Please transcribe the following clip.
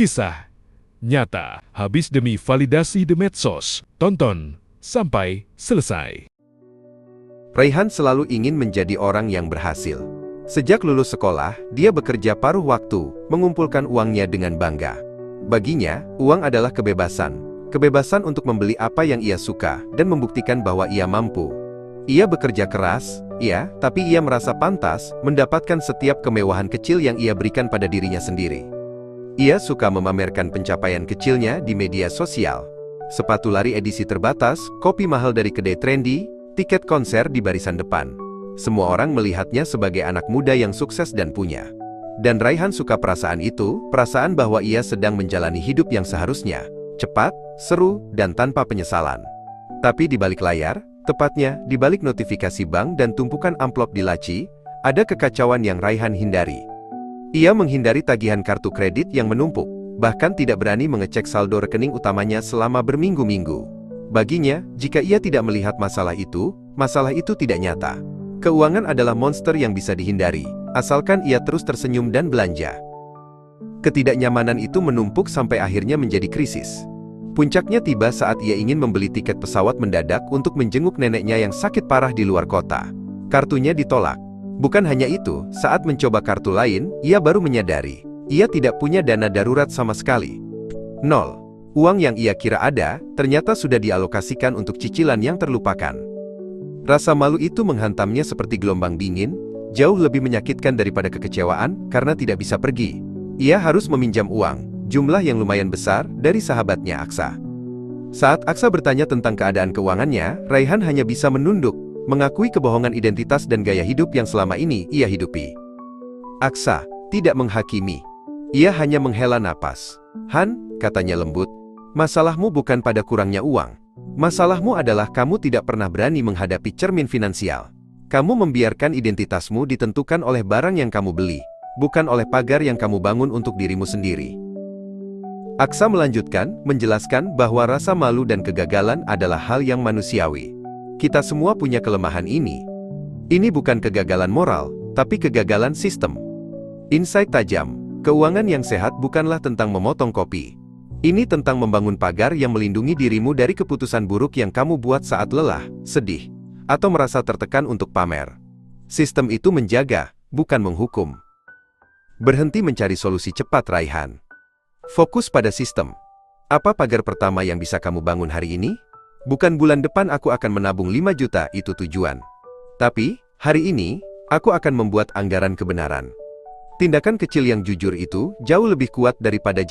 Kisah nyata habis demi validasi di medsos. Tonton sampai selesai. Raihan selalu ingin menjadi orang yang berhasil. Sejak lulus sekolah, dia bekerja paruh waktu, mengumpulkan uangnya dengan bangga. Baginya, uang adalah kebebasan. Kebebasan untuk membeli apa yang ia suka, dan membuktikan bahwa ia mampu. Ia bekerja keras, ya, tapi ia merasa pantas mendapatkan setiap kemewahan kecil yang ia berikan pada dirinya sendiri. Ia suka memamerkan pencapaian kecilnya di media sosial. Sepatu lari edisi terbatas, kopi mahal dari kedai trendy, tiket konser di barisan depan. Semua orang melihatnya sebagai anak muda yang sukses dan punya. Dan Raihan suka perasaan itu, perasaan bahwa ia sedang menjalani hidup yang seharusnya. Cepat, seru, dan tanpa penyesalan. Tapi di balik layar, tepatnya di balik notifikasi bank dan tumpukan amplop di laci, ada kekacauan yang Raihan hindari. Ia menghindari tagihan kartu kredit yang menumpuk, bahkan tidak berani mengecek saldo rekening utamanya selama berminggu-minggu. Baginya, jika ia tidak melihat masalah itu tidak nyata. Keuangan adalah monster yang bisa dihindari, asalkan ia terus tersenyum dan belanja. Ketidaknyamanan itu menumpuk sampai akhirnya menjadi krisis. Puncaknya tiba saat ia ingin membeli tiket pesawat mendadak untuk menjenguk neneknya yang sakit parah di luar kota. Kartunya ditolak. Bukan hanya itu, saat mencoba kartu lain, ia baru menyadari, ia tidak punya dana darurat sama sekali. 0. Uang yang ia kira ada, ternyata sudah dialokasikan untuk cicilan yang terlupakan. Rasa malu itu menghantamnya seperti gelombang dingin, jauh lebih menyakitkan daripada kekecewaan, karena tidak bisa pergi. Ia harus meminjam uang, jumlah yang lumayan besar, dari sahabatnya Aksa. Saat Aksa bertanya tentang keadaan keuangannya, Raihan hanya bisa menunduk, mengakui kebohongan identitas dan gaya hidup yang selama ini ia hidupi. Aksa tidak menghakimi. Ia hanya menghela napas. "Han," katanya lembut, "masalahmu bukan pada kurangnya uang. Masalahmu adalah kamu tidak pernah berani menghadapi cermin finansial. Kamu membiarkan identitasmu ditentukan oleh barang yang kamu beli, bukan oleh pagar yang kamu bangun untuk dirimu sendiri." Aksa melanjutkan, menjelaskan bahwa rasa malu dan kegagalan adalah hal yang manusiawi. Kita semua punya kelemahan ini. Ini bukan kegagalan moral, tapi kegagalan sistem. Insight tajam, keuangan yang sehat bukanlah tentang memotong kopi. Ini tentang membangun pagar yang melindungi dirimu dari keputusan buruk yang kamu buat saat lelah, sedih, atau merasa tertekan untuk pamer. Sistem itu menjaga, bukan menghukum. Berhenti mencari solusi cepat, Raihan. Fokus pada sistem. Apa pagar pertama yang bisa kamu bangun hari ini? Bukan bulan depan aku akan menabung 5 juta itu tujuan. Tapi, hari ini, aku akan membuat anggaran kebenaran. Tindakan kecil yang jujur itu, jauh lebih kuat daripada janji